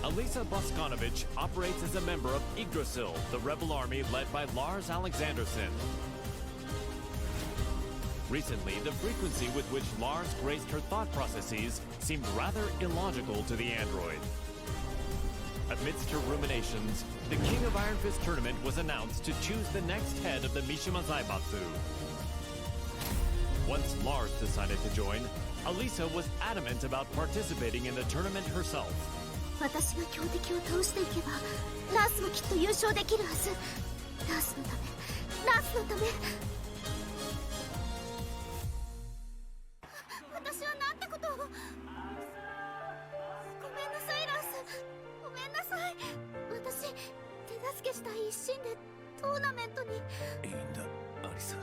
Alisa Boskanovich operates as a member of Yggdrasil, the rebel army led by Lars Alexanderson. Recently, the frequency with which Lars graced her thought processes seemed rather illogical to the android. Amidst her ruminations, the King of Iron Fist tournament was announced to choose the next head of the Mishima Zaibatsu. Once Lars decided to join, Alisa was adamant about participating in the tournament herself. 私が強敵を倒していけばラースもきっと優勝できるはず。ラースのため、ラースのため。私はなんてことを。ごめんなさいラース、ごめんなさい。私手助けしたい一心でトーナメントに。いいんだアリサ、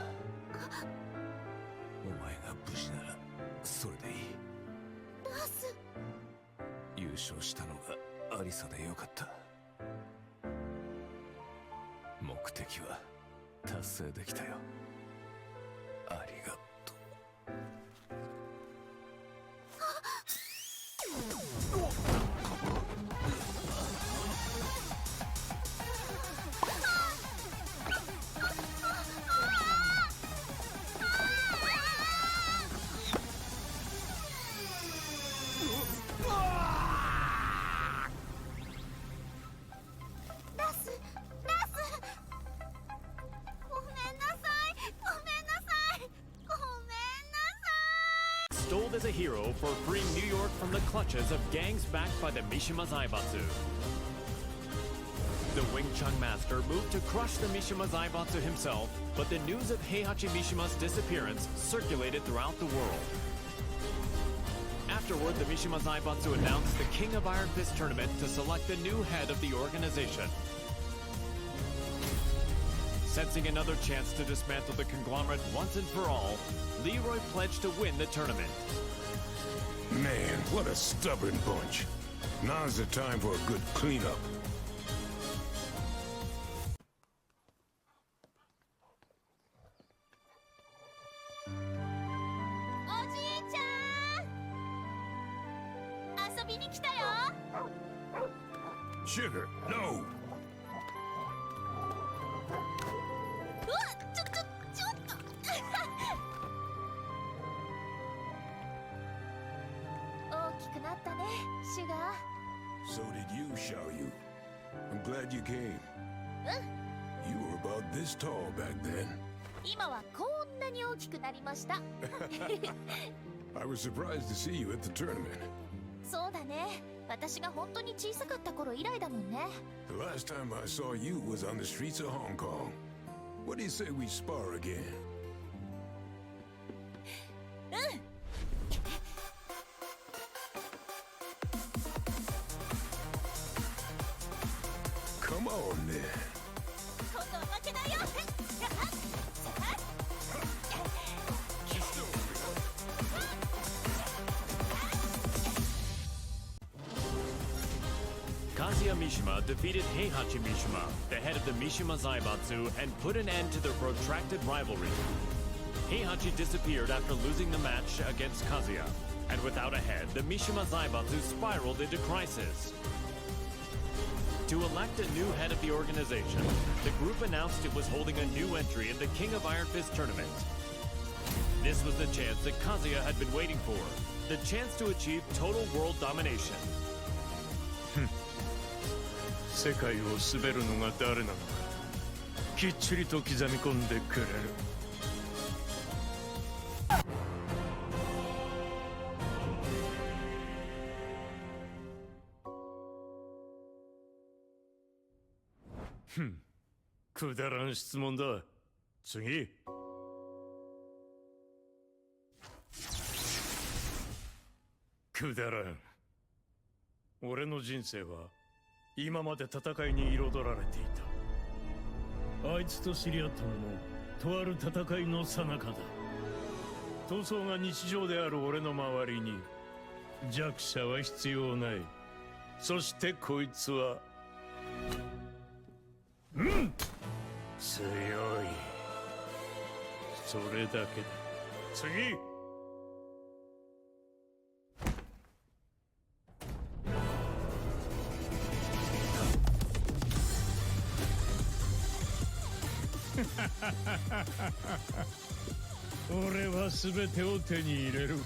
お前が無事ならそれでいい。ラース、優勝したのがアリサでよかった。目的は達成できたよ。ありがとう。Stoled as a hero for freeing New York from the clutches of gangs backed by the Mishima Zaibatsu. The Wing Chun master moved to crush the Mishima Zaibatsu himself, but the news of Heihachi Mishima's disappearance circulated throughout the world. Afterward, the Mishima Zaibatsu announced the King of Iron Fist tournament to select the new head of the organization. Sensing another chance to dismantle the conglomerate once and for all, Leroy pledged to win the tournament. Man, what a stubborn bunch. Now's the time for a good cleanup. Sugar, no! 大きくなったね、シュガー。 So did you, Xiaoyu. I'm glad you came. You were about this tall back then. 今はこんなに大きくなりました。I was surprised to see you at the tournament. そうだね。私が本当に小さかった頃以来だもんね。The last time I saw you was on the streets of Hong Kong. What do you say we spar again? うん。Come on, then. 今度は負けないよ。Kazuya Mishima defeated Heihachi Mishima, the head of the Mishima Zaibatsu, and put an end to their protracted rivalry. Heihachi disappeared after losing the match against Kazuya, and without a head, the Mishima Zaibatsu spiraled into crisis. To elect a new head of the organization, the group announced it was holding a new entry in the King of Iron Fist tournament. This was the chance that Kazuya had been waiting for, the chance to achieve total world domination. 世界を滑るのが誰なのかきっちりと刻み込んでくれる。くだらん質問だ。次。くだらん。俺の人生は今まで戦いに彩られていた。あいつと知り合ったのもとある戦いの最中だ。闘争が日常である俺の周りに弱者は必要ない。そしてこいつは強い。それだけだ。次。俺は全てを手に入れる。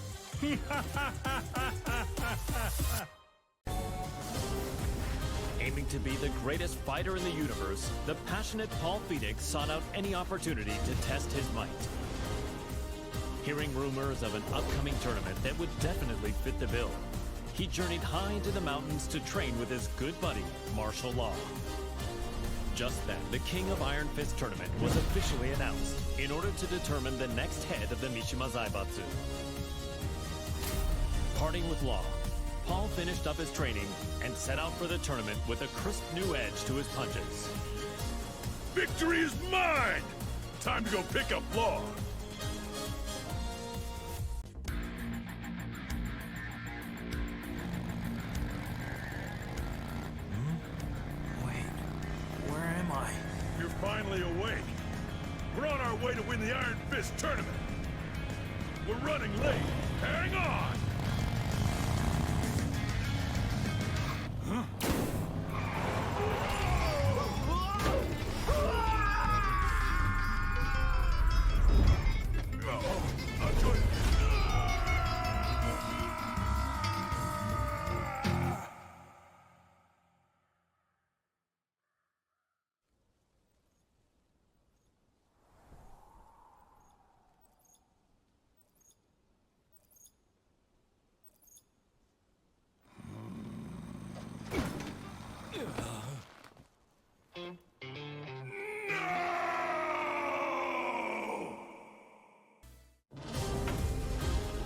Aiming to be the greatest fighter in the universe, the passionate Paul Phoenix sought out any opportunity to test his might. Hearing rumors of an upcoming tournament that would definitely fit the bill, he journeyed high into the mountains to train with his good buddy, Martial Law. Just then, the King of Iron Fist tournament was officially announced in order to determine the next head of the Mishima Zaibatsu. Parting with Law, Paul finished up his training and set out for the tournament with a crisp new edge to his punches. Victory is mine! Time to go pick up Law. You're finally awake. We're on our way to win the Iron Fist tournament. We're running late. Hang on!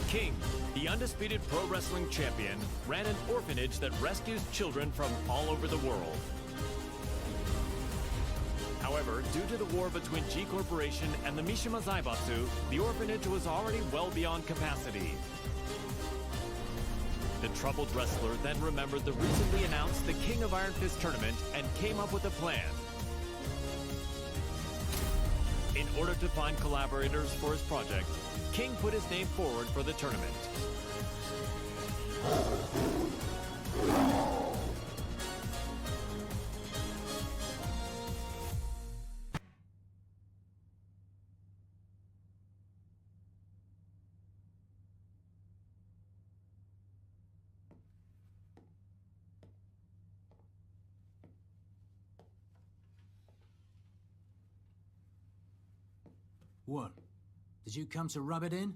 King, the undisputed pro wrestling champion, ran an orphanage that rescues children from all over the world. However, due to the war between G Corporation and the Mishima Zaibatsu, the orphanage was already well beyond capacity. The troubled wrestler then remembered the recently announced the King of Iron Fist tournament and came up with a plan. In order to find collaborators for his project, King put his name forward for the tournament. What? Did you come to rub it in?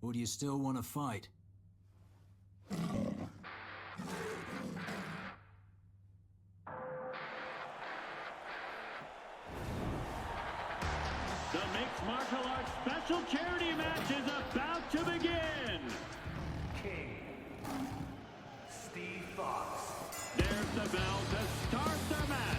Or do you still want to fight? The mixed martial arts special charity match is about to begin! King. Steve Fox. There's the bell to start the match!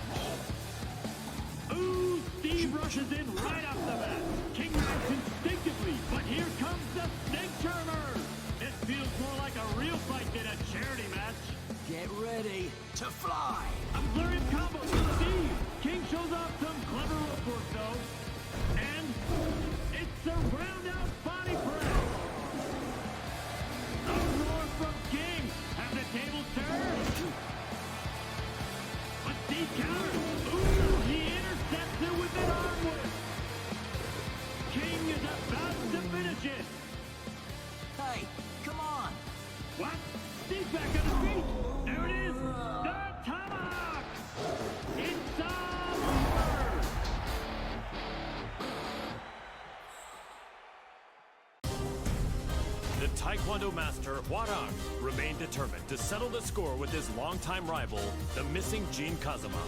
Ooh, Steve rushes in right off the bat. King reacts instinctively, but here comes the snake charmer! This feels more like a real fight than a charity match. Get ready to fly! A flurry of combos from Steve! King shows off some clever rope work though. And it's a round-out body press! A roar from King! Have the tables turned? But Steve counters! Ooh, he intercepts it with an arm whip! King is about to finish it! Hey, come on! What? Steve's back on his feet! There it is! The tomahawk! It's all over! The Taekwondo master, Hwarang, remained determined to settle the score with his longtime rival, the missing Jin Kazama.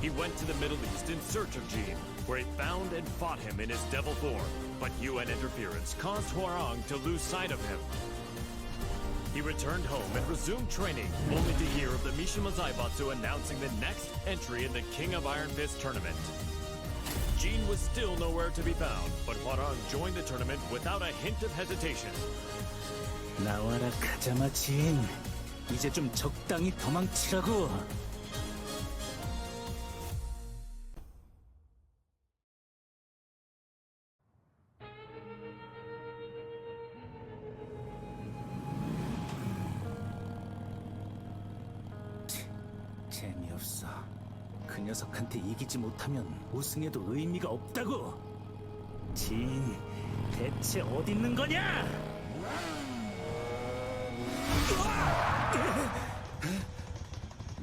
He went to the Middle East in search of Jin, where he found and fought him in his devil form, but UN interference caused Hwarang to lose sight of him. He returned home and resumed training, only to hear of the Mishima Zaibatsu announcing the next entry in the King of Iron Fist tournament. Jin was still nowhere to be found, but Hwarang joined the tournament without a hint of hesitation. 나와라 가자마 진. 이제 좀 적당히 도망치라고. 재미없어. 그 녀석한테 이기지 못하면 우승에도 의미가 없다고. 진, 대체 어디 있는 거냐?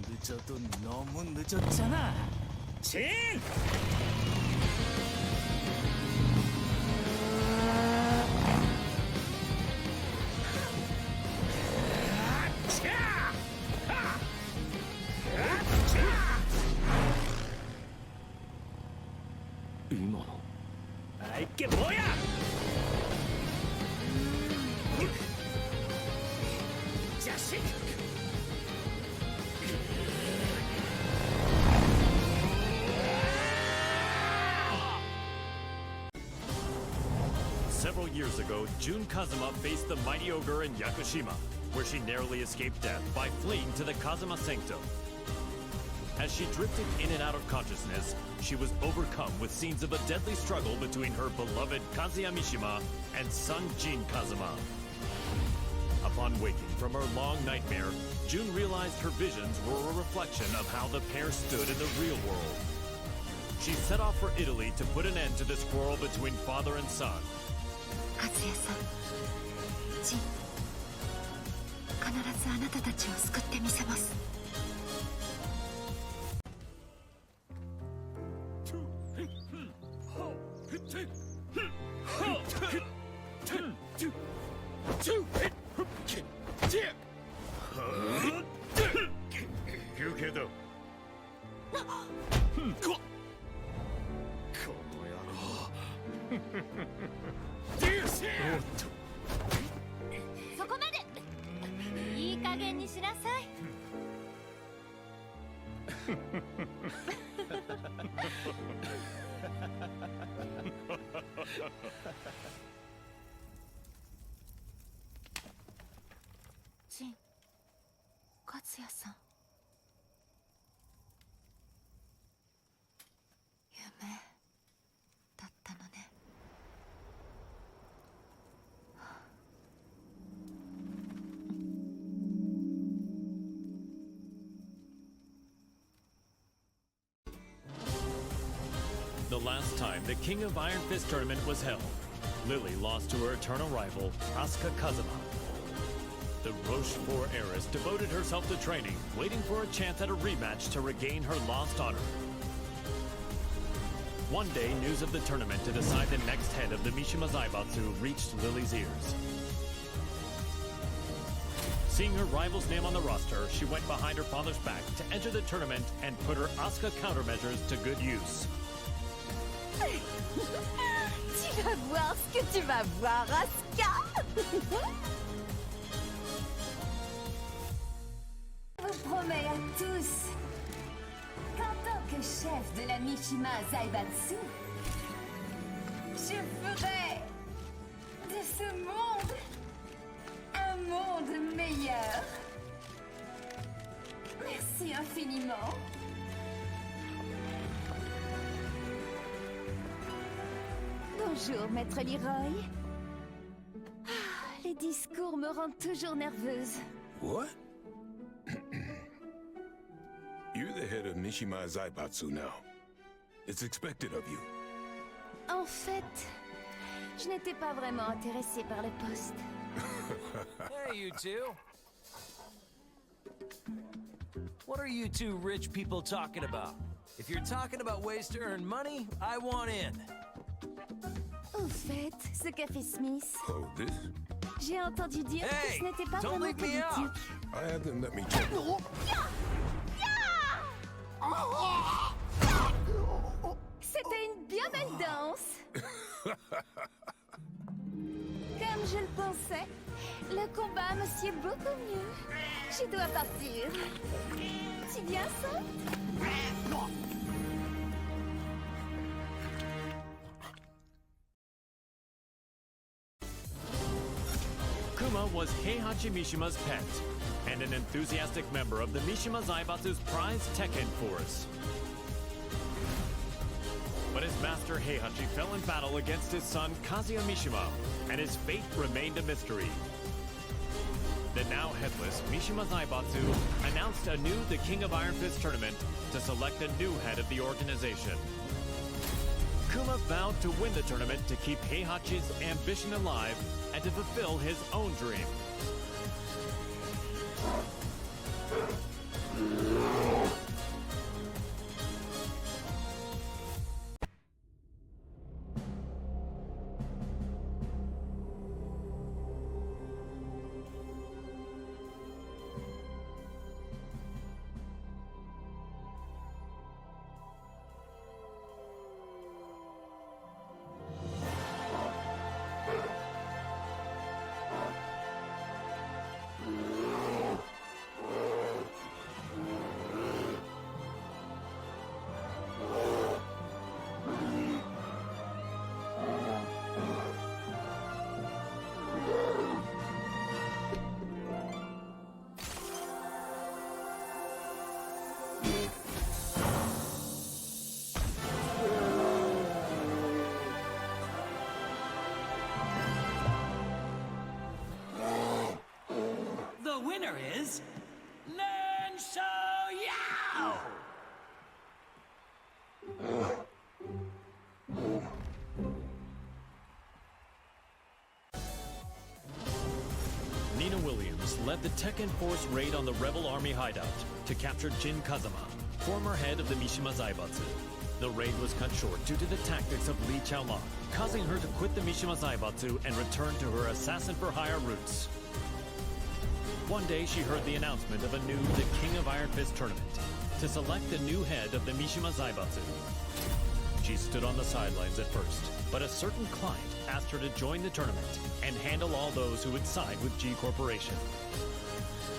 늦어도 너무 늦었잖아. 진! 이모노. 아, 이게 뭐야? 자식! Several years ago, Jun Kazuma faced the mighty ogre in Yakushima, where she narrowly escaped death by fleeing to the Kazuma Sanctum. As she drifted in and out of consciousness, she was overcome with scenes of a deadly struggle between her beloved Kazuya Mishima and son Jin Kazuma. Upon waking from her long nightmare, Jun realized her visions were a reflection of how the pair stood in the real world. She set off for Italy to put an end to this quarrel between father and son. 和也さん、ジン、必ずあなたたちを救ってみせます。休憩だ。そこまで。いい加減にしなさい。ジン、勝也さん。夢だったのね。The last time the King of Iron Fist tournament was held, Lily lost to her eternal rival, Asuka Kazuma. The Rochefort heiress devoted herself to training, waiting for a chance at a rematch to regain her lost honor. One day, news of the tournament to decide the next head of the Mishima Zaibatsu reached Lily's ears. Seeing her rival's name on the roster, she went behind her father's back to enter the tournament and put her Asuka countermeasures to good use. Tu vas voir ce que tu vas voir, Asuka. Je vous promets à tous qu'en tant que chef de la Mishima Zaibatsu, je ferai de ce monde un monde meilleur. Merci infiniment. Bonjour, Maître Leroy. Les discours me rendent toujours nerveuse. What? You're the head of Mishima Zaibatsu now. It's expected of you. En fait, je n'étais pas vraiment intéressée par le poste. Hey, you two. What are you two rich people talking about? If you're talking about ways to earn money, I want in. Au fait, ce café Smith, Oh, this? j'ai entendu dire que Hey, ce n'était pas don't vraiment leave me out. politique. I had them let me check. C'était une bien belle danse. Comme je le pensais, le combat me sied beaucoup mieux. Je dois partir. Tu viens, ça? Kuma was Heihachi Mishima's pet, and an enthusiastic member of the Mishima Zaibatsu's prized Tekken force. But his master Heihachi fell in battle against his son Kazuya Mishima, and his fate remained a mystery. The now headless Mishima Zaibatsu announced anew the King of Iron Fist tournament to select a new head of the organization. Kuma vowed to win the tournament to keep Heihachi's ambition alive and to fulfill his own dream. The winner is Len Xiaoyao! Nina Williams led the Tekken Force raid on the Rebel Army hideout to capture Jin Kazama, former head of the Mishima Zaibatsu. The raid was cut short due to the tactics of Li Chaolan, causing her to quit the Mishima Zaibatsu and return to her assassin-for-hire roots. One day, she heard the announcement of a new The King of Iron Fist tournament to select the new head of the Mishima Zaibatsu. She stood on the sidelines at first, but a certain client asked her to join the tournament and handle all those who would side with G Corporation.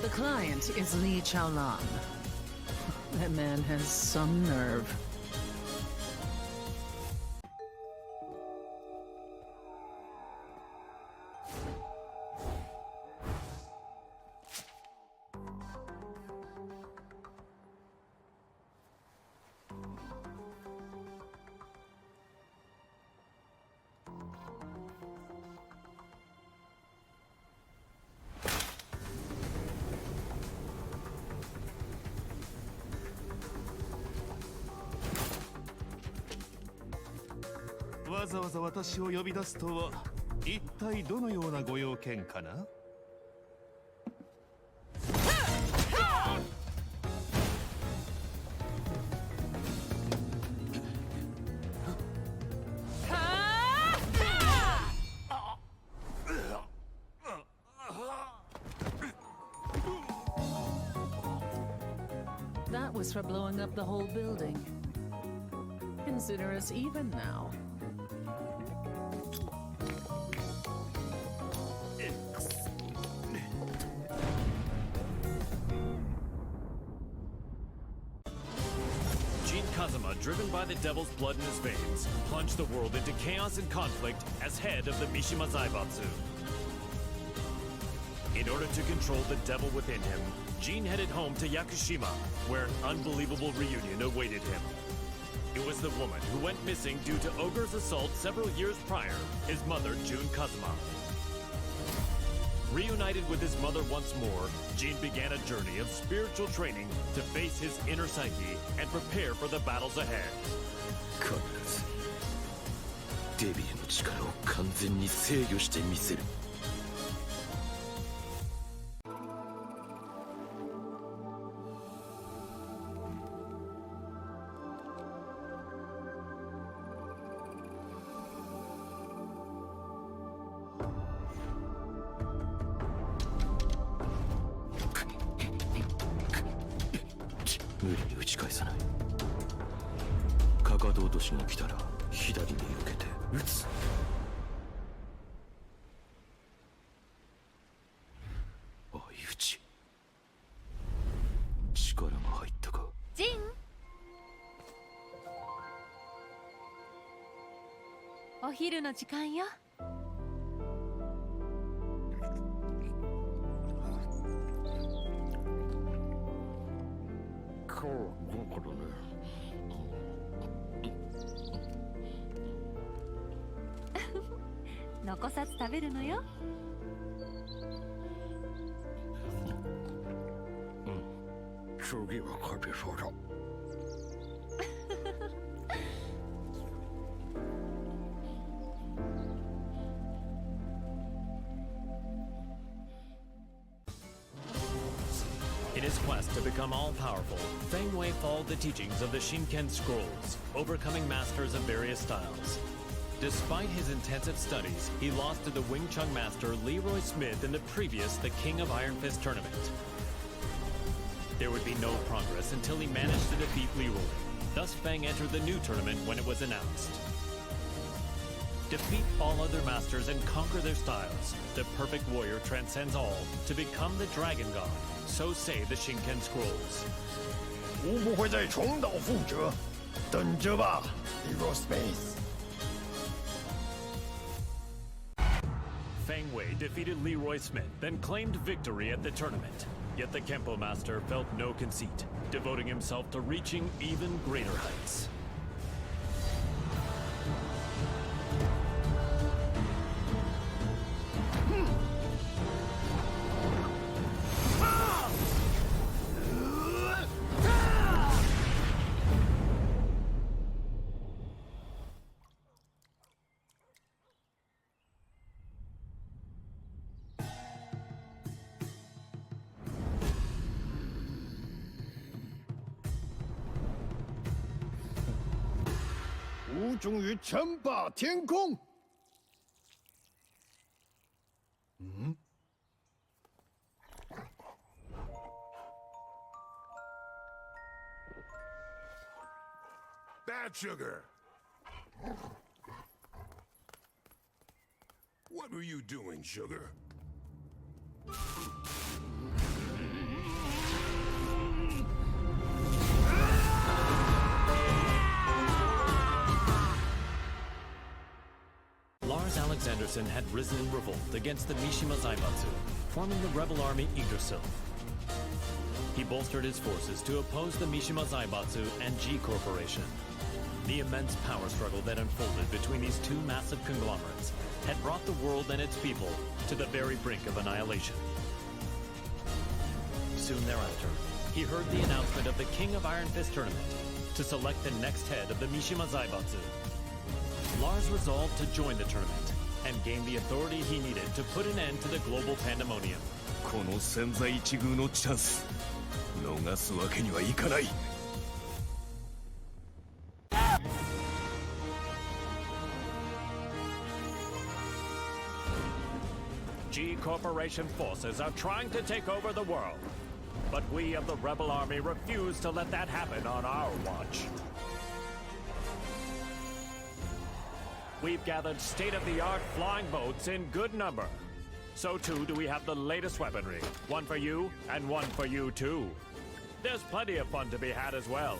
The client is Li Chaolan. That man has some nerve. That was for blowing up the whole building. Consider us even now. Jin Kazama, driven by the devil's blood in his veins, plunged the world into chaos and conflict as head of the Mishima Zaibatsu. In order to control the devil within him, Jin headed home to Yakushima, where an unbelievable reunion awaited him. It was the woman who went missing due to Ogre's assault several years prior, his mother, Jun Kazama. Reunited with his mother once more, Jin began a journey of spiritual training to face his inner psyche and prepare for the battles ahead. 必ずデビューの力を完全に制御してみせる。無理に打ち返さない。かかと落としが来たら左に避けて打つ。相打ち。力が入ったか。ジン、お昼の時間よ。残さず食べるのよ。次は勝てそうだ。In his quest to become all-powerful, Feng Wei followed the teachings of the Shinken Scrolls, overcoming masters of various styles. Despite his intensive studies, he lost to the Wing Chun master Leroy Smith in the previous The King of Iron Fist tournament. There would be no progress until he managed to defeat Leroy. Thus, Feng entered the new tournament when it was announced. Defeat all other masters and conquer their styles. The perfect warrior transcends all to become the Dragon God. So say the Shinken Scrolls. 我不会再重蹈覆辙，等着吧 ，Leroy Smith。 Feng Wei defeated Leroy Smith, then claimed victory at the tournament. Yet the Kempo master felt no conceit, devoting himself to reaching even greater heights. "我终于称霸天空。Bad sugar. What were you doing, sugar? Lars Alexanderson had risen in revolt against the Mishima Zaibatsu, forming the rebel army Yggdrasil. He bolstered his forces to oppose the Mishima Zaibatsu and G Corporation. The immense power struggle that unfolded between these two massive conglomerates had brought the world and its people to the very brink of annihilation. Soon thereafter, he heard the announcement of the King of Iron Fist tournament to select the next head of the Mishima Zaibatsu. Lars resolved to join the tournament and gain the authority he needed to put an end to the global pandemonium. この千載一遇のチャンス逃すわけにはいかない。 G Corporation forces are trying to take over the world. But we of the Rebel Army refuse to let that happen on our watch. We've gathered state-of-the-art flying boats in good number. So too do we have the latest weaponry. One for you, and one for you too. There's plenty of fun to be had as well.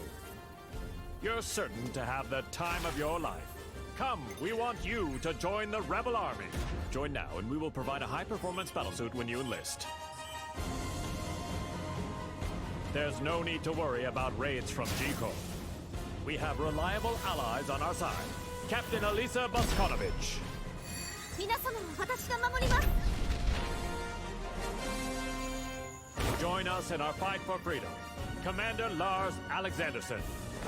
You're certain to have the time of your life. Come, we want you to join the Rebel Army. Join now and we will provide a high-performance battlesuit when you enlist. There's no need to worry about raids from G-Corp. We have reliable allies on our side. Captain Elisa Boskonovich. 皆様は私が守ります。 Join us in our fight for freedom. Commander Lars Alexanderson.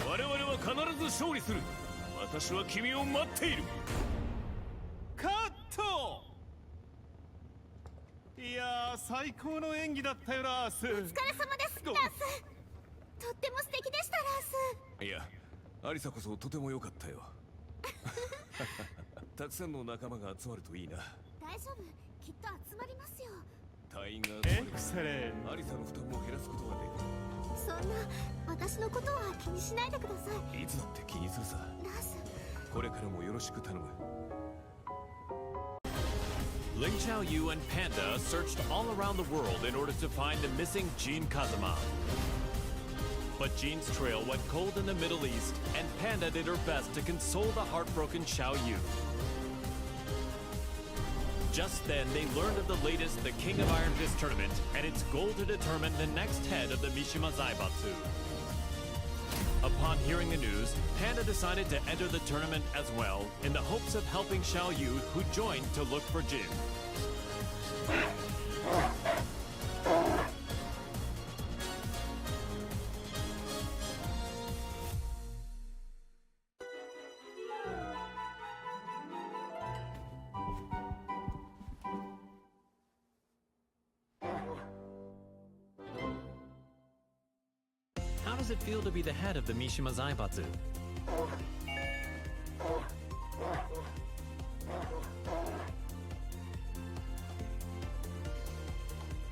我々は必ず勝利する。私は君を待っている。カット。いやー、最高の演技だったよ、ラース。お疲れ様です、ラース。とっても素敵でした、ラース。いや、アリサこそとても良かったよ。たくさんの仲間が集まるといいな。大丈夫、きっと集まりますよ。隊員が集まればエクセレン。アリサの負担も減らすことができる。そんな、私のことは気にしないでください。いつだって気にするさ。ラース。これからもよろしく頼む。Ling Xiaoyu and Panda searched all around the world in order to find the missing Jin Kazama. But Jin's trail went cold in the Middle East, and Panda did her best to console the heartbroken Xiaoyu. Just then, they learned of the latest The King of Iron Fist tournament and its goal to determine the next head of the Mishima Zaibatsu. Upon hearing the news, Panda decided to enter the tournament as well in the hopes of helping Xiaoyu, who joined to look for Jin. how does it feel to be the head of the Mishima Zaibatsu?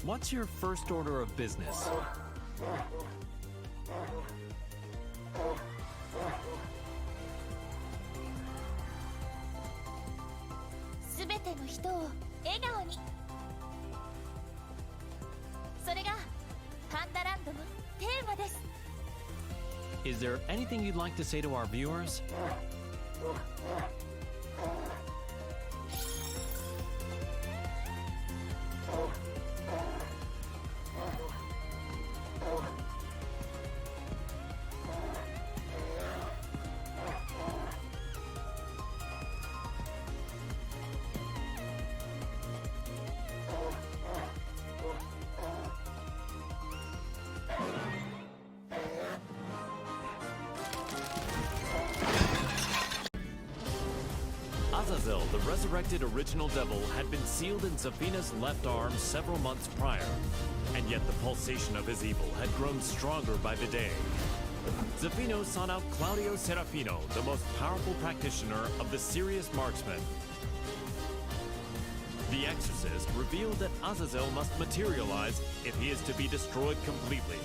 What's your first order of business? すべての人を笑顔に。それがパンダランドのテーマです。 Is there anything you'd like to say to our viewers? Azazel, the resurrected original devil, had been sealed in Zafina's left arm several months prior, and yet the pulsation of his evil had grown stronger by the day. Zafino sought out Claudio Serafino, the most powerful practitioner of the serious marksman. The exorcist revealed that Azazel must materialize if he is to be destroyed completely.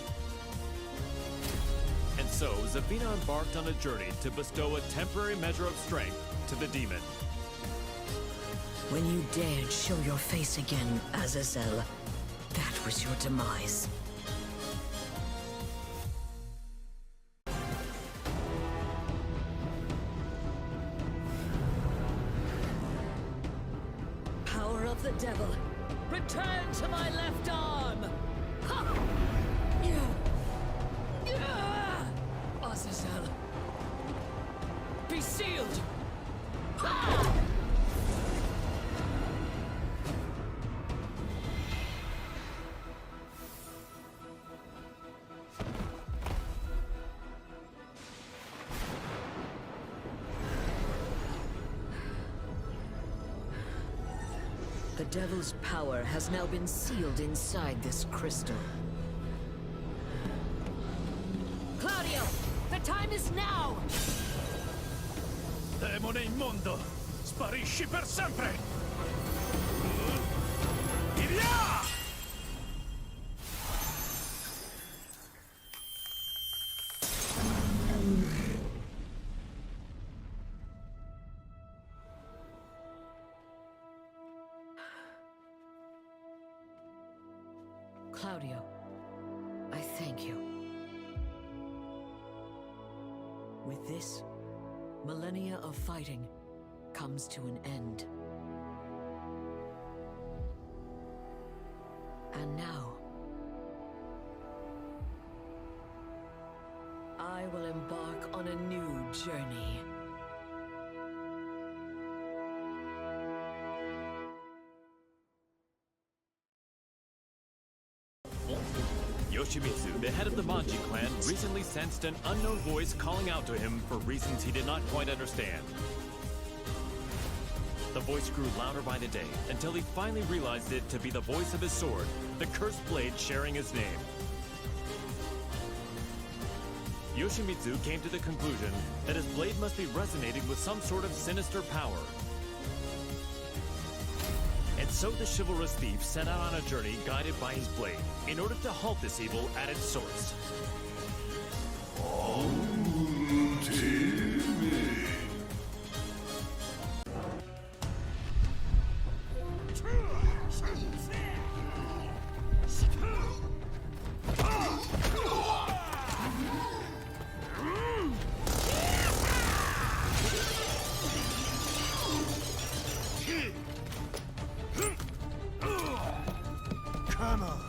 And so, Zafina embarked on a journey to bestow a temporary measure of strength to the demon. When you dared show your face again, Azazel, that was your demise. Power of the devil, return to my left arm! Ha! Azazel, be sealed! Ha! The devil's power has now been sealed inside this crystal. Claudio, the time is now! Demone immondo, sparisci per sempre! Via! Claudio, I thank you. With this, millennia of fighting comes to an end. And now, I will embark on a new journey. Yoshimitsu, the head of the Manji clan, recently sensed an unknown voice calling out to him for reasons he did not quite understand. The voice grew louder by the day, until he finally realized it to be the voice of his sword, the cursed blade sharing his name. Yoshimitsu came to the conclusion that his blade must be resonating with some sort of sinister power. And so the chivalrous thief set out on a journey guided by his blade, in order to halt this evil at its source. Come on.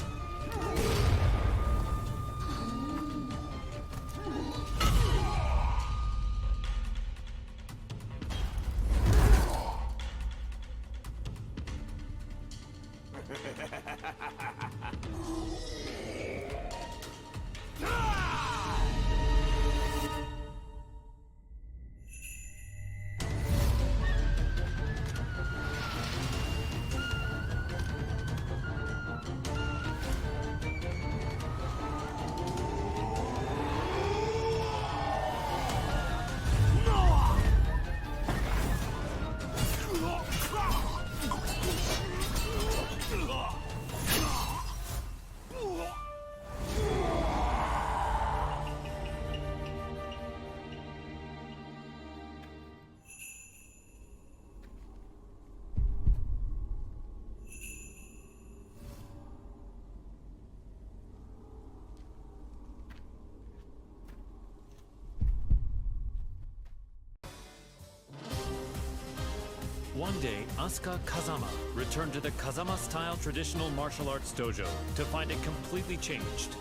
One day, Asuka Kazama returned to the Kazama-style traditional martial arts dojo to find it completely changed.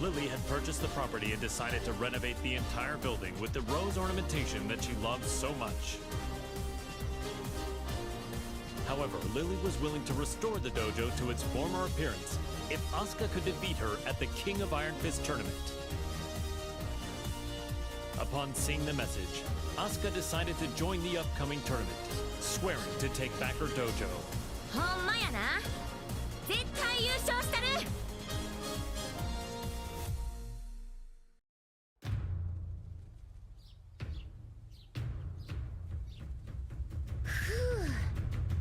Lily had purchased the property and decided to renovate the entire building with the rose ornamentation that she loved so much. However, Lily was willing to restore the dojo to its former appearance if Asuka could defeat her at the King of Iron Fist tournament. Upon seeing the message, Asuka decided to join the upcoming tournament, swearing to take back her dojo. ほんまやな。絶対優勝したる。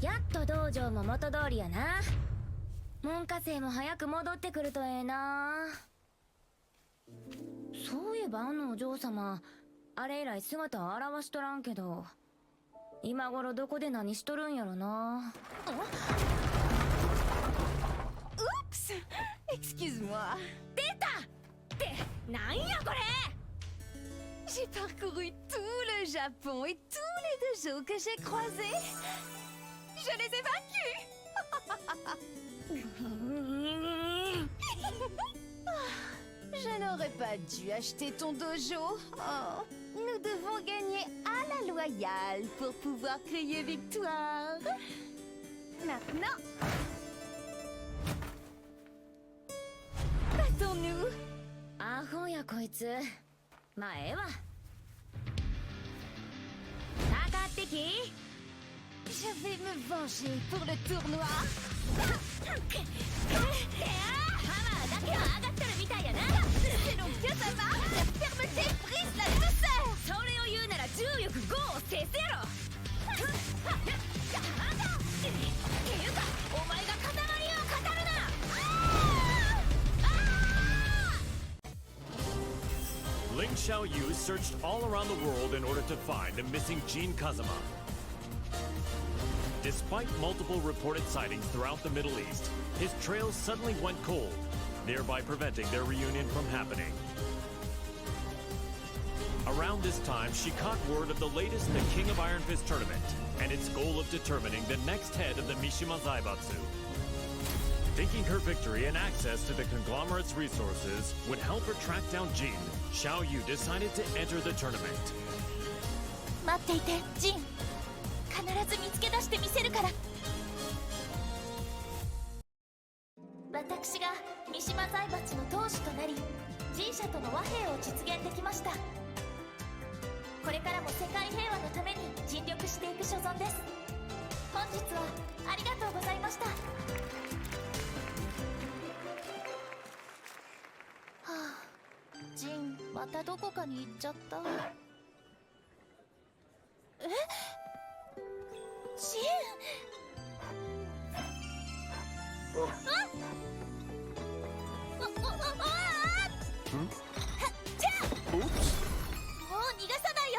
やっと道場も元通りやな。門下生も早く戻ってくるとええな。そういえばあのお嬢様、あれ以来姿を現しとらんけど、今頃どこで何しとるんやろな。Oups! Excuse-moi. 出た！ってなんやこれ！ J'ai parcouru tout le Japon et tous les dojos que j'ai croisés. Je les ai vaincus. Je n'aurais pas dû acheter ton dojo. Oh, nous devons gagner à la loyale pour pouvoir crier victoire. Maintenant, battons-nous. Ah, ya koitsu. Ma e wa. Takatteki. Je vais me venger pour le tournoi. C'est donc bien ça va. La fermeté brise la douceur. Ling Xiaoyu searched all around the world in order to find the missing Jin Kazama. Despite multiple reported sightings throughout the Middle East, his trail suddenly went cold, thereby preventing their reunion from happening. Around this time, she caught word of the latest in the King of Iron Fist tournament and its goal of determining the next head of the Mishima Zaibatsu. Thinking her victory and access to the conglomerate's resources would help her track down Jin, Xiaoyu decided to enter the tournament. 待っていて、ジン。必ず見つけ出してみせるから。私が三島財閥の当主となり、Jin社との和平を実現できました。これからも世界平和のために尽力していく所存です。本日はありがとうございました。はあ、ジン、またどこかに行っちゃった。え？ジン！じゃあ！もう逃がさないよ！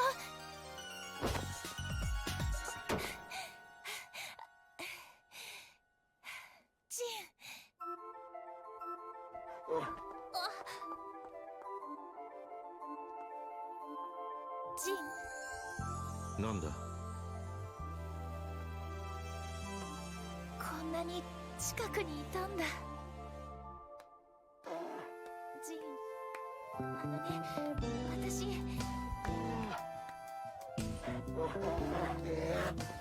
ジン。ジン。なんだ？こんなに近くにいたんだ。ジン、あのね、私。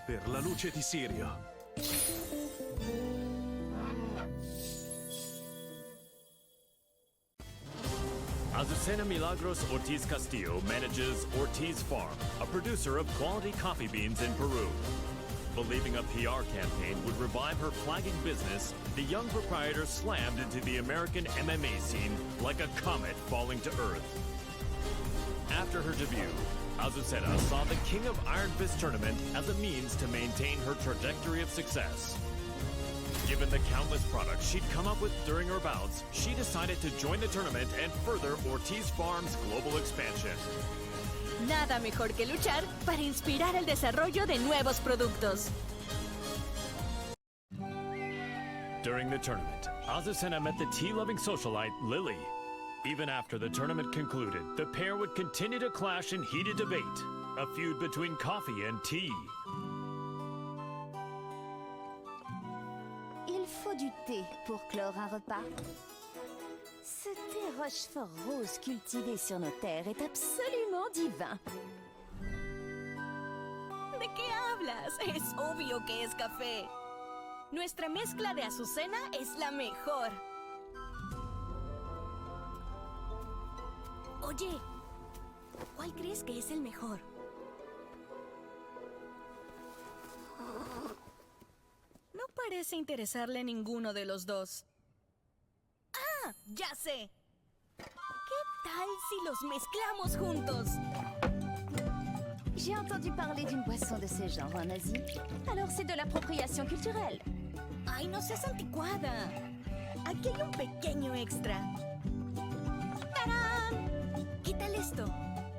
Per la luce di Sirio. Azucena Milagros Ortiz Castillo manages Ortiz Farm, a producer of quality coffee beans in Peru. Believing a PR campaign would revive her flagging business, the young proprietor slammed into the American MMA scene like a comet falling to Earth. After her debut, Azucena saw the King of Iron Fist tournament as a means to maintain her trajectory of success. Given the countless products she'd come up with during her bouts, she decided to join the tournament and further Ortiz Farm's global expansion. Nada mejor que luchar para inspirar el desarrollo de nuevos productos. During the tournament, Azucena met the tea-loving socialite Lily. Even after the tournament concluded, the pair would continue to clash in heated debate, a feud between coffee and tea. faut du thé pour clore un repas. Ce thé Rochefort rose cultivé sur nos terres est absolument divin. ¿De qué hablas? Es obvio que es café. Nuestra mezcla de azucena es la mejor. Oye, ¿cuál crees que es el mejor? No parece interesarle ninguno de los dos. ¡Ah! ¡Ya sé! ¿Qué tal si los mezclamos juntos? J'ai entendu parler d'une boisson de ce genre en Asie. Alors c'est de l'appropriation culturelle. ¡Ay, no seas anticuada! Aquí hay un pequeño extra. ¡Tarán! ¿Qué tal esto?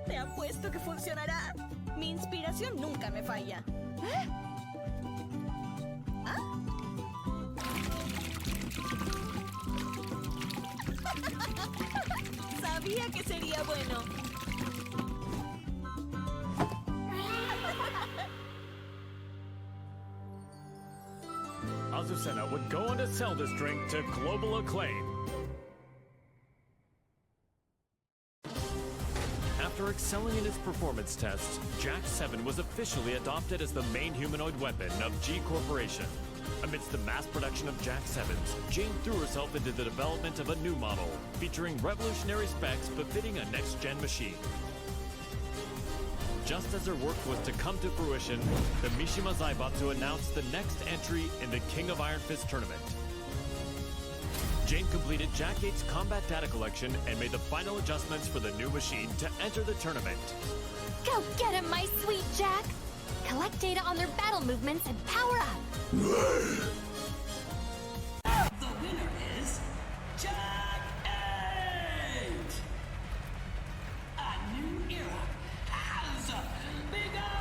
Te apuesto que funcionará. Mi inspiración nunca me falla. ¿Eh? ¿Ah? Sabía que sería bueno. Azucena would go on to sell this drink to global acclaim. After excelling in its performance tests, Jack 7 was officially adopted as the main humanoid weapon of G Corporation. Amidst the mass production of Jack 7s, Jane threw herself into the development of a new model, featuring revolutionary specs befitting a next-gen machine. Just as her work was to come to fruition, the Mishima Zaibatsu announced the next entry in the King of Iron Fist tournament. Jane completed Jack 8's combat data collection and made the final adjustments for the new machine to enter the tournament. Go get him, my sweet Jack! Collect data on their battle movements and power up! The winner is Jack 8! A new era has begun!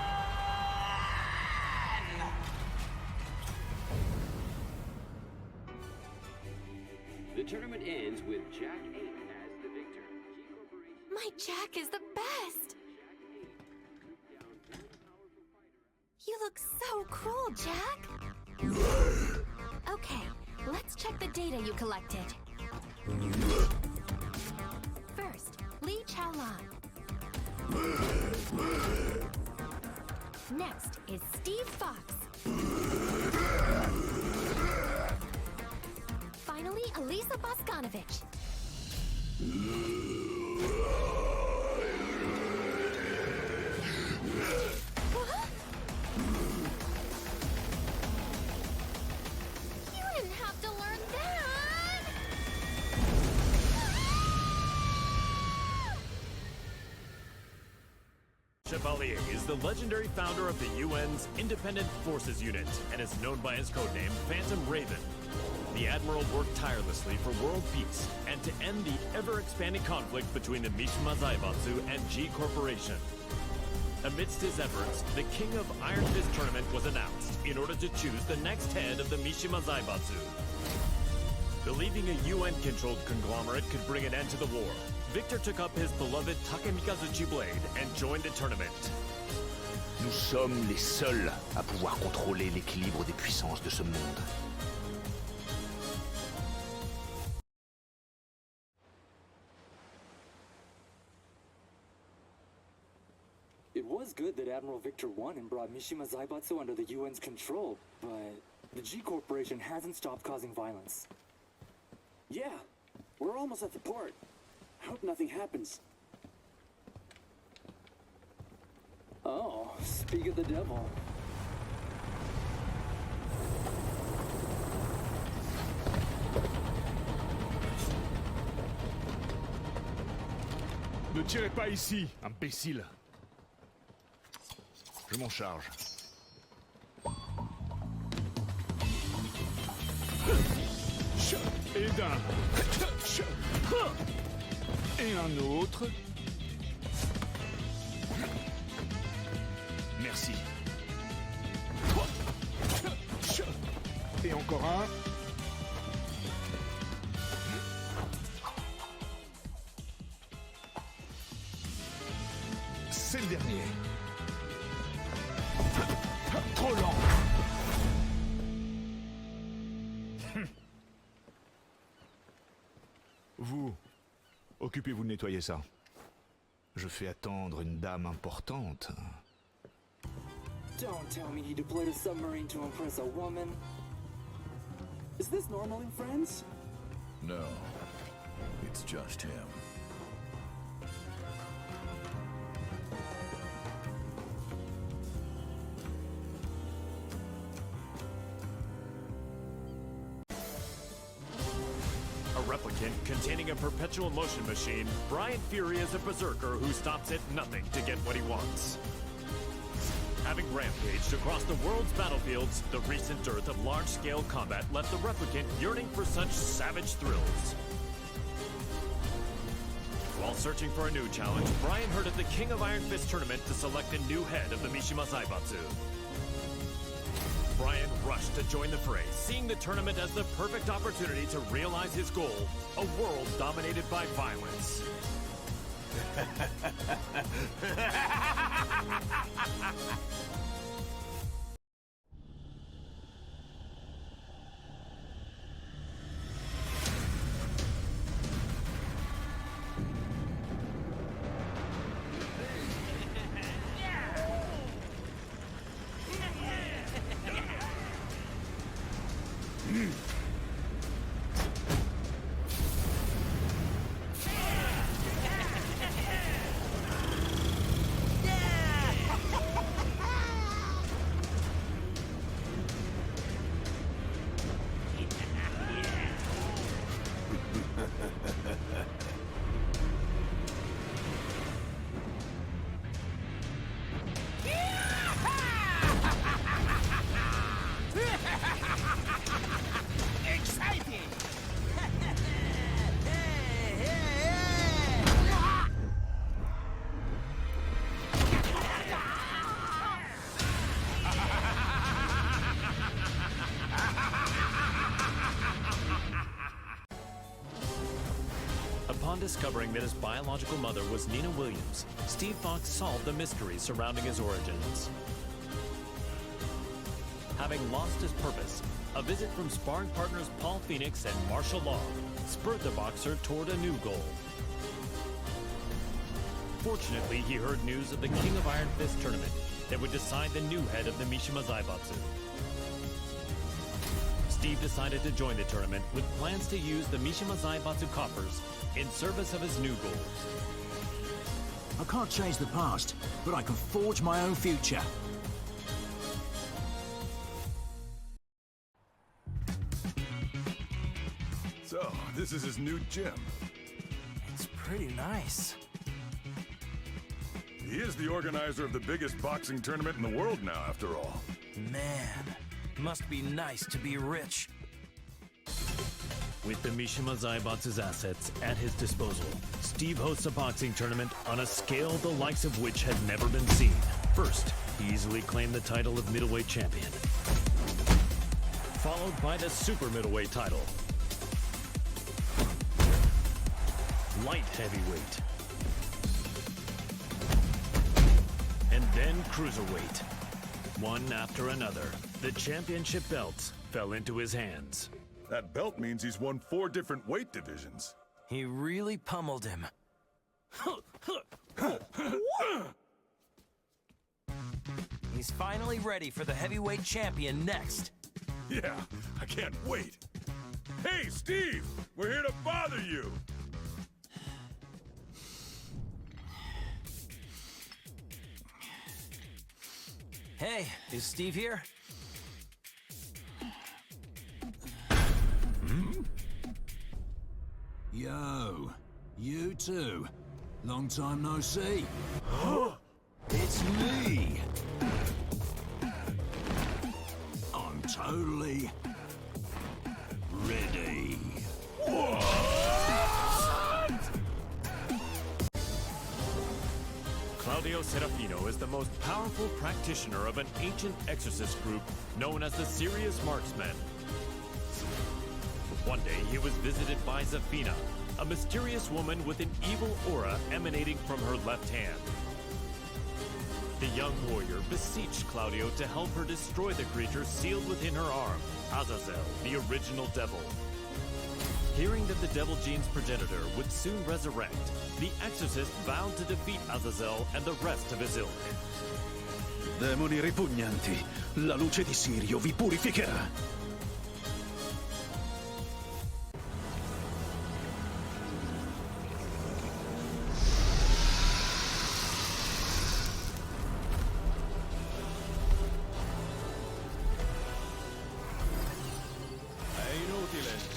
The tournament ends with Jack 8 as the victor. My Jack is the best! You look so cool, Jack! Okay, let's check the data you collected. First, Li Chaolan. Next is Steve Fox. Finally, Elisa Boscanovich. Huh? You didn't have to learn that! Chevalier is the legendary founder of the UN's Independent Forces Unit and is known by his codename Phantom Raven. The Admiral worked tirelessly for world peace and to end the ever-expanding conflict between the Mishima Zaibatsu and G Corporation. Amidst his efforts, the King of Iron Fist tournament was announced in order to choose the next head of the Mishima Zaibatsu. Believing a UN-controlled conglomerate could bring an end to the war, Victor took up his beloved Takemikazuchi blade and joined the tournament. Nous sommes les seuls à pouvoir contrôler l'équilibre des puissances de ce monde. It was good that Admiral Victor won and brought Mishima Zaibatsu under the UN's control, but the G Corporation hasn't stopped causing violence. Yeah, we're almost at the port. I hope nothing happens. Oh, speak of the devil. Ne tirez pas ici, imbécile. Je m'en charge. Et d'un. Et un autre. Merci. Et encore un. C'est le dernier. Trop lent. Occupez-vous de nettoyer ça. Je fais attendre une dame importante. Don't tell me he deployed a submarine to impress a woman. Is this normal in friends? No, it's just him. A replicant containing a perpetual motion machine, Brian Fury is a berserker who stops at nothing to get what he wants. Having rampaged across the world's battlefields, the recent dearth of large-scale combat left the replicant yearning for such savage thrills. While searching for a new challenge, Brian heard of the King of Iron Fist tournament to select a new head of the Mishima Zaibatsu. Brian rushed to join the fray, seeing the tournament as the perfect opportunity to realize his goal, a world dominated by violence. Upon discovering that his biological mother was Nina Williams, Steve Fox solved the mystery surrounding his origins. Having lost his purpose, a visit from sparring partners Paul Phoenix and Martial Law spurred the boxer toward a new goal. Fortunately, he heard news of the King of Iron Fist tournament that would decide the new head of the Mishima Zaibatsu. Steve decided to join the tournament with plans to use the Mishima Zaibatsu coffers in service of his new goals. I can't change the past, but I can forge my own future. So, this is his new gym. It's pretty nice. He is the organizer of the biggest boxing tournament in the world now, after all. Man, must be nice to be rich. With the Mishima Zaibatsu's assets at his disposal, Steve hosts a boxing tournament on a scale the likes of which had never been seen. First, he easily claimed the title of middleweight champion, followed by the super middleweight title, light heavyweight, and then cruiserweight. One after another, the championship belts fell into his hands. That belt means he's won 4 different weight divisions. He really pummeled him. He's finally ready for the heavyweight champion next. Yeah, I can't wait. Hey, Steve! We're here to bother you! Hey, is Steve here? Yo, you too. Long time no see. It's me. I'm totally ready. Claudio Serafino is the most powerful practitioner of an ancient exorcist group known as the Serious Marksmen. One day, he was visited by Zafina, a mysterious woman with an evil aura emanating from her left hand. The young warrior beseeched Claudio to help her destroy the creature sealed within her arm, Azazel, the original devil. Hearing that the Devil Gene's progenitor would soon resurrect, the Exorcist vowed to defeat Azazel and the rest of his ilk. Demoni ripugnanti, la luce di Sirio vi purificherà. È inutile.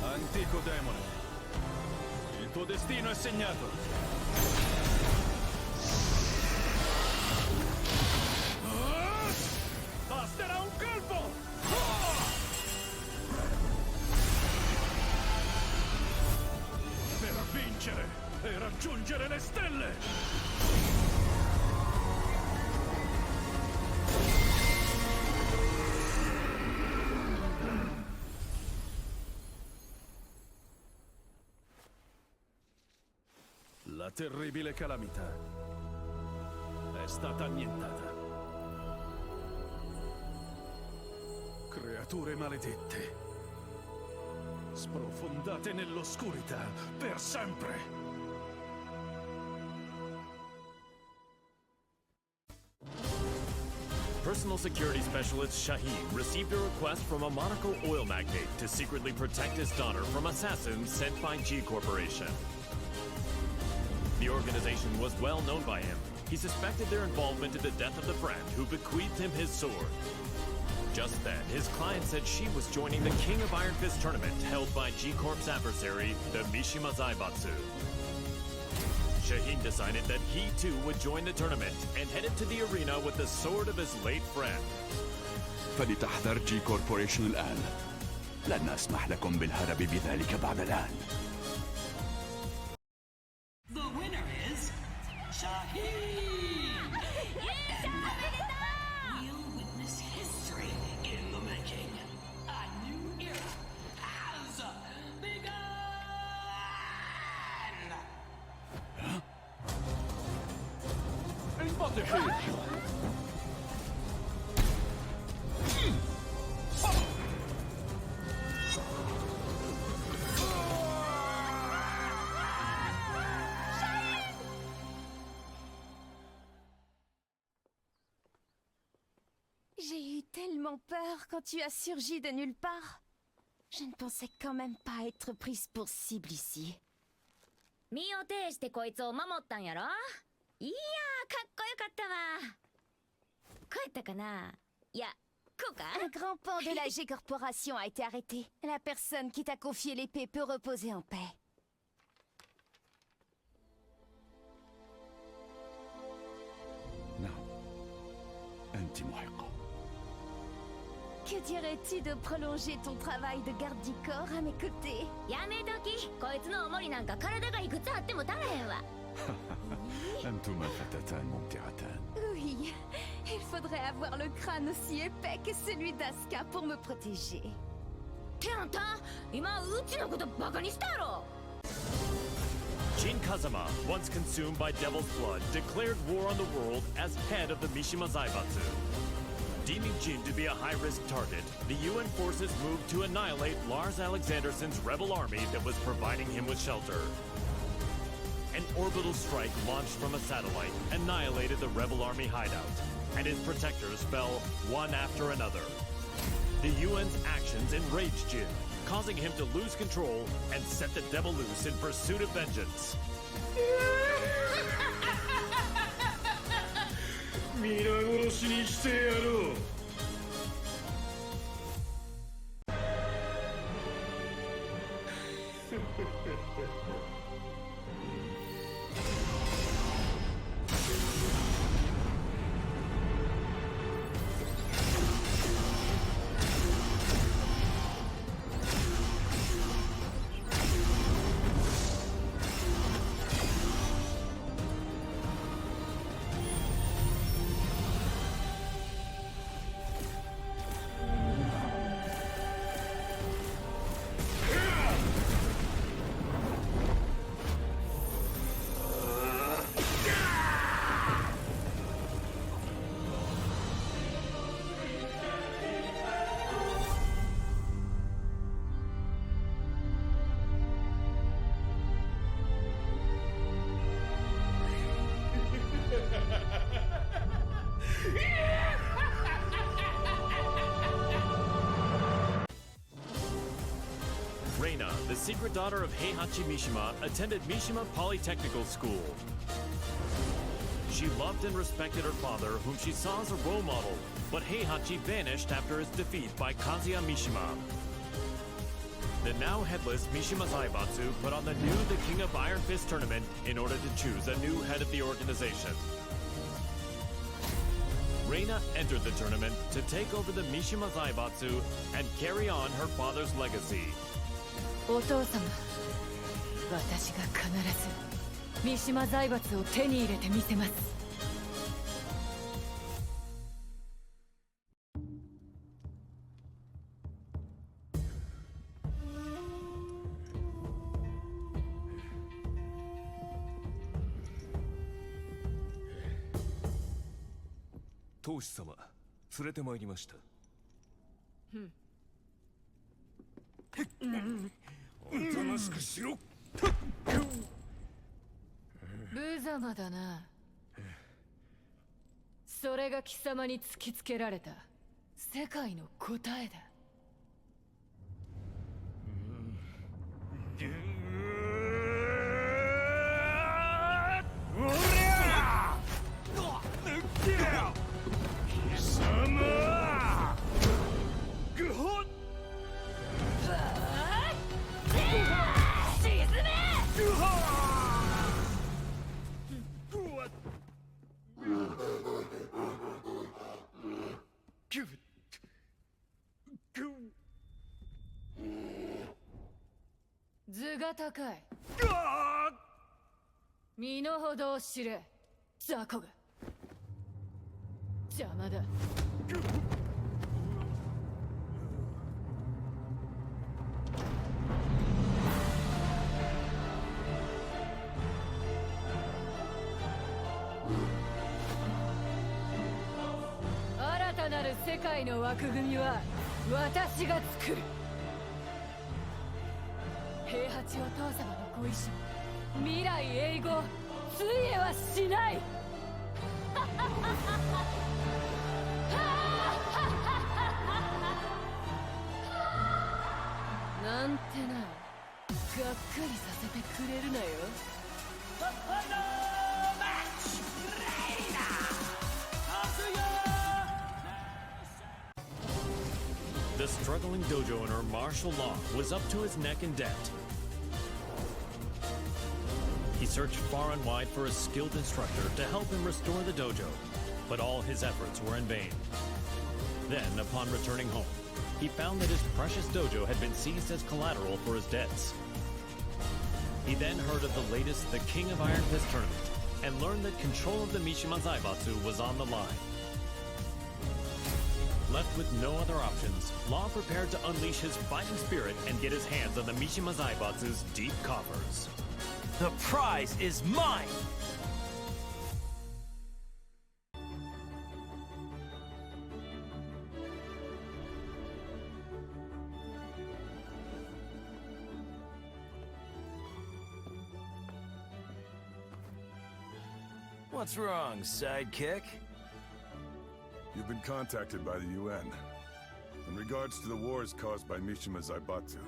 Antico demone. Il tuo destino è segnato. Basterà un colpo! Per vincere e raggiungere le stelle! La terribile calamità è stata annientata. Creature maledette, sprofondate nell'oscurità per sempre. Personal security specialist Shaheen received a request from a Monaco oil magnate to secretly protect his daughter from assassins sent by G Corporation. The organization was well known by him. He suspected their involvement in the death of the friend who bequeathed him his sword. Just then, his client said she was joining the King of Iron Fist tournament held by G Corp's adversary, the Mishima Zaibatsu. Shaheen decided that he too would join the tournament and headed to the arena with the sword of his late friend. فلتحذر جي كوربوريشن الآن. لن أسمح لكم بالهرب بذلك بعد الآن. The winner is Shaheen! We'll witness history in the making. A new era has begun! J'ai eu tellement peur quand tu as surgi de nulle part. Je ne pensais quand même pas être prise pour cible ici. 身を挺してこいつを守ったんやろ？いやー、かっこよかったわ。こうやったかな？いや、こうか？ Un grand pan de la G Corporation a été arrêté. La personne qui t'a confié l'épée peut reposer en paix. نعم، أنت محقة. Que dirais-tu de prolonger ton travail de garde du corps à mes côtés? やめとき。こいつの重りなんか体がいくつあっても足らへんわ。أنتما فتاتان ممتعتان. Oui, il faudrait avoir le crâne aussi épais que celui d'Asuka pour me protéger. ってあんた、今うちのことバカにしたやろ。 Jin Kazama, once consumed by Devil's Blood, declared war on the world as head of the Mishima Zaibatsu. Deeming Jin to be a high-risk target, the UN forces moved to annihilate Lars Alexanderson's rebel army that was providing him with shelter. An orbital strike launched from a satellite annihilated the rebel army hideout, and his protectors fell one after another. The UN's actions enraged Jin, causing him to lose control and set the devil loose in pursuit of vengeance. 皆殺しにしてやろう。secret daughter of Heihachi Mishima, attended Mishima Polytechnical School. She loved and respected her father, whom she saw as a role model, but Heihachi vanished after his defeat by Kazuya Mishima. The now headless Mishima Zaibatsu put on the new The King of Iron Fist tournament in order to choose a new head of the organization. Reina entered the tournament to take over the Mishima Zaibatsu and carry on her father's legacy. お父様、私が必ず三島財閥を手に入れてみせます。当主様、連れてまいりました。おとなしくしろ。無様だな。それが貴様に突きつけられた世界の答えだ。おりゃ！貴様！ぐほっ！沈め！ぐは！図が高い。身の程を知れ、雑魚が。邪魔だ。新たなる世界の枠組みは私が作る。平八お父様のご意志、未来永劫ついえはしない。なんてな、がっかりさせてくれるなよ。The struggling dojo owner, Martial Law, was up to his neck in debt. He searched far and wide for a skilled instructor to help him restore the dojo, but all his efforts were in vain. Then, upon returning home, he found that his precious dojo had been seized as collateral for his debts. He then heard of the latest The King of Iron Fist tournament and learned that control of the Mishima Zaibatsu was on the line. Left with no other options, Law prepared to unleash his fighting spirit and get his hands on the Mishima Zaibatsu's deep coffers. The prize is mine! What's wrong, sidekick? You've been contacted by the UN. In regards to the wars caused by Mishima Zaibatsu,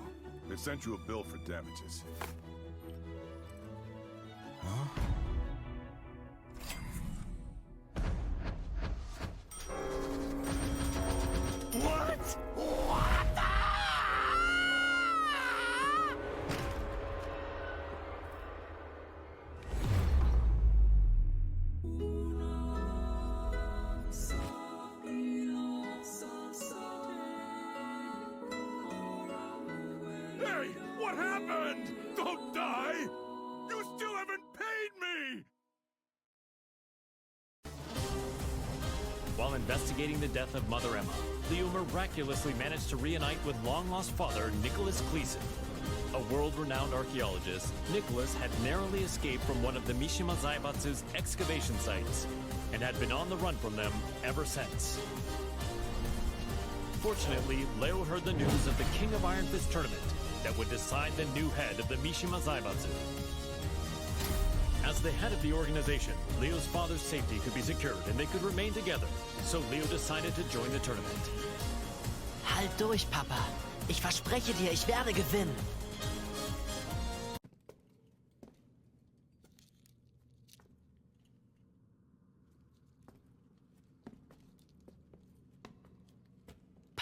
they've sent you a bill for damages. Huh? What? Hey, what happened? Don't die! You still haven't paid me! While investigating the death of Mother Emma, Leo miraculously managed to reunite with long-lost father Nicholas Cleason. A world-renowned archaeologist, Nicholas had narrowly escaped from one of the Mishima Zaibatsu's excavation sites and had been on the run from them ever since. Fortunately, Leo heard the news of the King of Iron Fist tournament that would decide the new head of the Mishima Zaibatsu. As the head of the organization, Leo's father's safety could be secured and they could remain together, so Leo decided to join the tournament. Halt durch, Papa. Ich verspreche dir, ich werde gewinnen.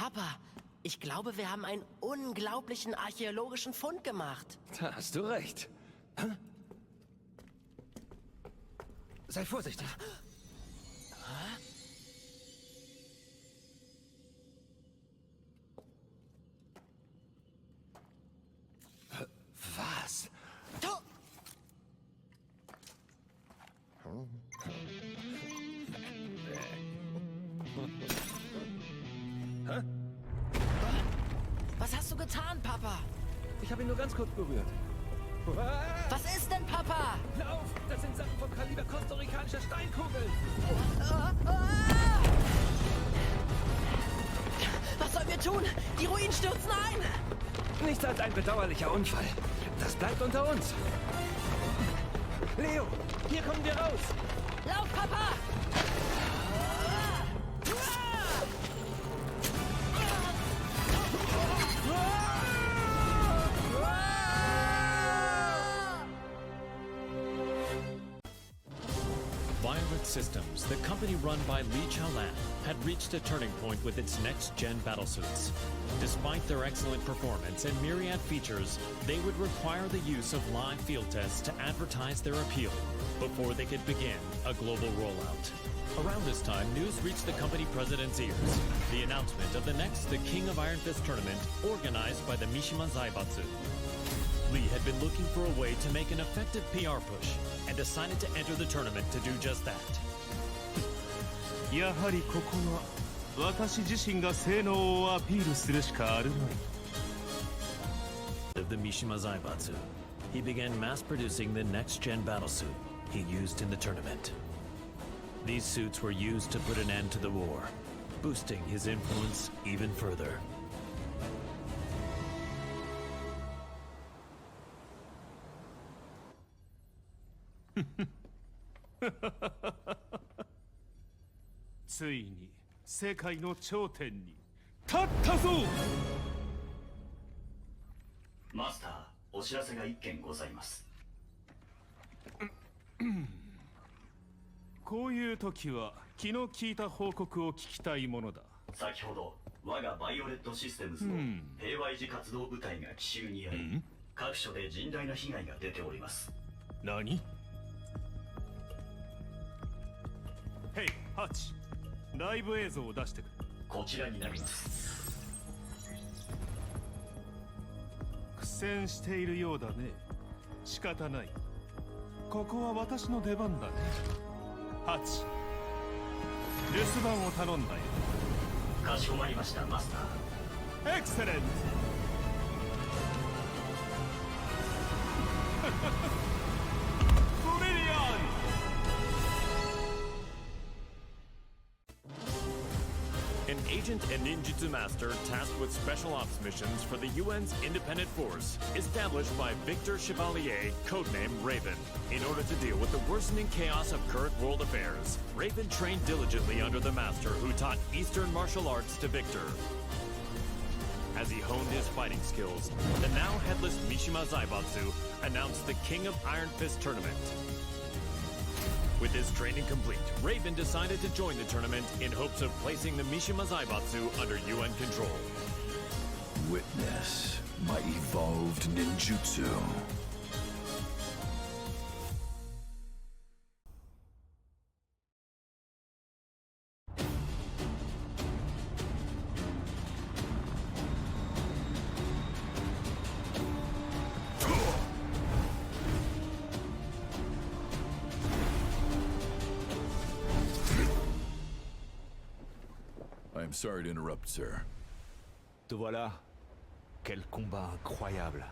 Papa, ich glaube, wir haben einen unglaublichen archäologischen Fund gemacht. Da hast du recht. Sei vorsichtig. Was? Hä? Was hast du getan, Papa? Ich habe ihn nur ganz kurz berührt. Was ist denn, Papa? Lauf! Das sind Sachen vom Kaliber kostarikanischer Steinkugeln! Was sollen wir tun? Die Ruinen stürzen ein! Nichts als ein bedauerlicher Unfall. Das bleibt unter uns. Leo, hier kommen wir raus! Lauf, Papa! Violet Systems, the company run by Li Chaolan, had reached a turning point with its next-gen battlesuits. Despite their excellent performance and myriad features, they would require the use of live field tests to advertise their appeal before they could begin a global rollout. Around this time, news reached the company president's ears. The announcement of the next The King of Iron Fist tournament organized by the Mishima Zaibatsu. Lee had been looking for a way to make an effective PR push and decided to enter the tournament to do just that. やはりここは私自身が性能をアピールするしかあるまい。 Of the Mishima Zaibatsu, he began mass-producing the next-gen battlesuit he used in the tournament. These suits were used to put an end to the war, boosting his influence even further. ついに世界の頂点に立ったぞ。マスター、お知らせが一件ございます。こういう時は気の利いた報告を聞きたいものだ。先ほど我がバイオレットシステムズの平和維持活動部隊が奇襲にあり、各所で甚大な被害が出ております。何？ヘイ、ハッチ、ライブ映像を出してくれ。こちらになります。苦戦しているようだね。仕方ない。ここは私の出番だね。ハッチ、留守番を頼んだよ。かしこまりました、マスター。エクセレント。ブリリアント。 An agent and ninjutsu master tasked with special ops missions for the UN's independent force, established by Victor Chevalier, codenamed Raven. In order to deal with the worsening chaos of current world affairs, Raven trained diligently under the master who taught Eastern martial arts to Victor. As he honed his fighting skills, the now headless Mishima Zaibatsu announced the King of Iron Fist tournament. With his training complete, Raven decided to join the tournament in hopes of placing the Mishima Zaibatsu under UN control. Witness my evolved ninjutsu. I'm sorry to interrupt, sir. Te voilà. Quel combat incroyable.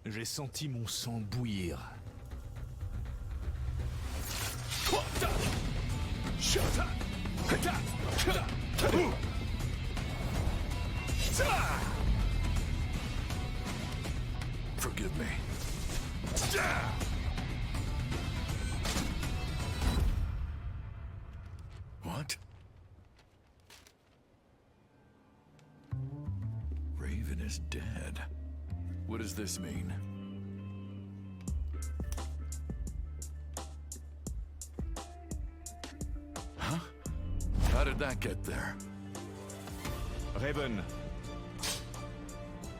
J'ai senti mon sang bouillir. Forgive me. What? Raven is dead. What does this mean? Huh? How did that get there? Raven.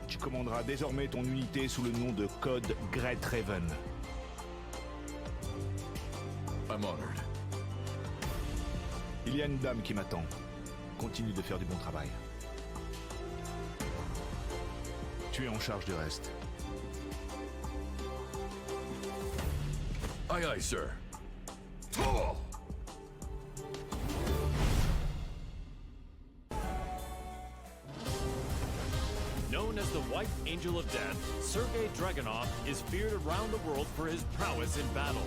Tu commanderas désormais ton unité sous le nom de code Great Raven. I'm honored. Il y a une dame qui m'attend. Continue de faire du bon travail. Tu es en charge du reste. Aye, aye, sir. Known as the White Angel of Death, Sergei Dragunov is feared around the world for his prowess in battle.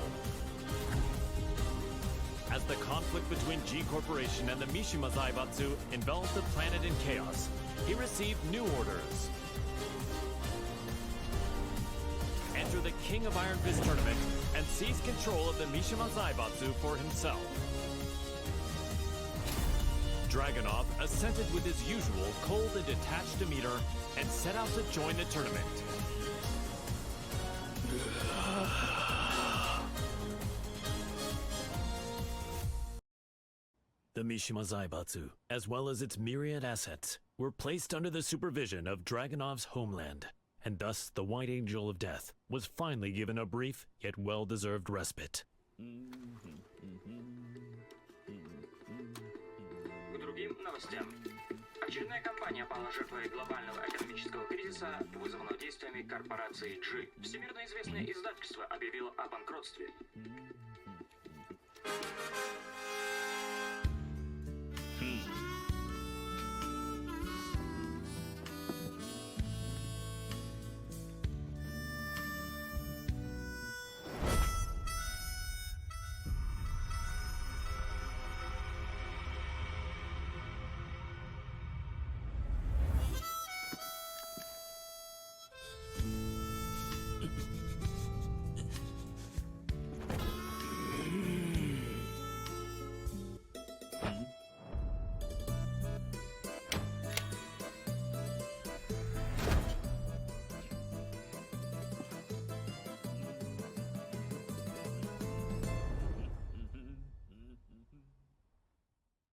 As the conflict between G Corporation and the Mishima Zaibatsu enveloped the planet in chaos, he received new orders. Enter the King of Iron Fist tournament and seize control of the Mishima Zaibatsu for himself. Dragunov assented with his usual cold and detached demeanor and set out to join the tournament. The Mishima Zaibatsu, as well as its myriad assets, were placed under the supervision of Dragunov's homeland, and thus the White Angel of Death was finally given a brief yet well-deserved respite. К другим новостям. Очередная компания пала жертвой глобального экономического кризиса, вызванного действиями корпорации G. Всемирно известное издательство объявило о банкротстве.